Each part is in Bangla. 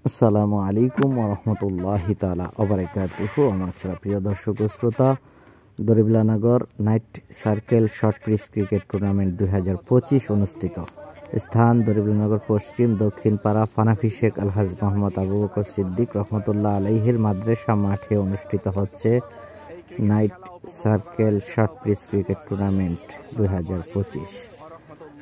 আসসালামু আলাইকুম ওরহমতুল্লাহি তাআলা ওবারাকাতুহু। আমার প্রিয় দর্শক ও শ্রোতা, Daribalanagar night circle short pitch cricket tournament 2025 অনুষ্ঠিত। স্থান দরিবলানগর পশ্চিম দক্ষিণ পাড়া ফানাফি শেখ আলহাজ মোহাম্মদ আবু বকর সিদ্দিক রহমতুল্লাহ আলাইহির মাদ্রাসা মাঠে অনুষ্ঠিত হচ্ছে night circle short pitch cricket tournament 2025।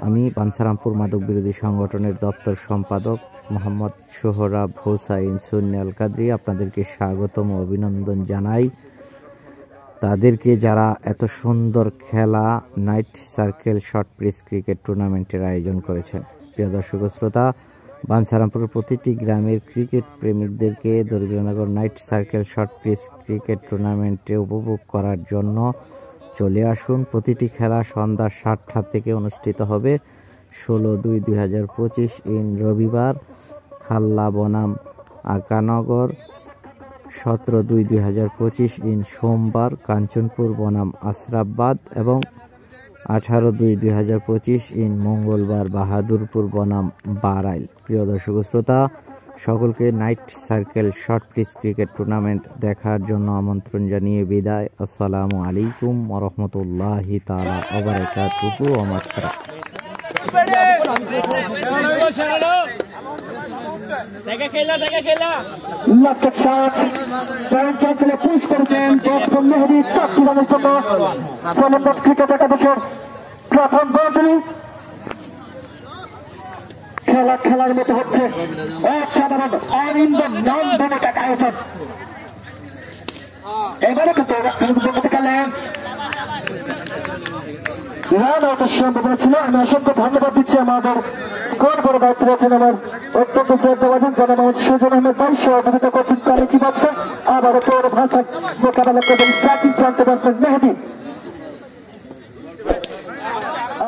আমি বাঞ্ছারামপুর মাদক বিরোধী সংগঠনের দপ্তর সম্পাদক মোহাম্মদ সোহরাব হোসাইন সুন্নি আল কাদরি আপনাদেরকে স্বাগতম ও অভিনন্দন জানাই। তাদেরকে যারা এত সুন্দর খেলা night circle short pitch cricket টুর্নামেন্টের আয়োজন করেছেন। প্রিয় দর্শক শ্রোতা, বাঞ্ছারামপুরের প্রতিটি গ্রামের ক্রিকেট প্রেমিকদেরকে Daribalanagar night circle short pitch cricket টুর্নামেন্টে উপভোগ করার জন্য চলে আসুন। প্রতিটি খেলা সন্ধ্যা 7টা থেকে অনুষ্ঠিত হবে। 16/2/2025 ইন রবিবার খাল্লা বনাম আকানগর, 17/2/2025 ইন সোমবার কাঞ্চনপুর বনাম আশরাফবাদ এবং 18/2/2025 ইন মঙ্গলবার বাহাদুরপুর বনাম বারাইল। প্রিয় দর্শক শ্রোতা, সকলকে night circle short pitch cricket tournament দেখার জন্য আমন্ত্রণ জানিয়ে বিদায়। আসসালামু আলাইকুম ওরহমতুল্লাহি তাআলা ওবারাকাতুহু। খেলা খেলার মতো হচ্ছে অসাধারণ আয়োজন। এবারে কিন্তু খেলেন সম্ভাবনা ছিল। আমি অসংখ্য ধন্যবাদ দিচ্ছি আমাদের কোন বড় দায়িত্ব রয়েছেন আমার অত্যন্ত শ্রদ্ধাবাদী জনাব সুজন আহমেদ ভাই, সহযোগিতা করছেন চালিয়ে বাচ্চা, আবার পৌর ভাষা মোকাবেলা করবেন সাকিব জানতে পারছেন মেহেদী।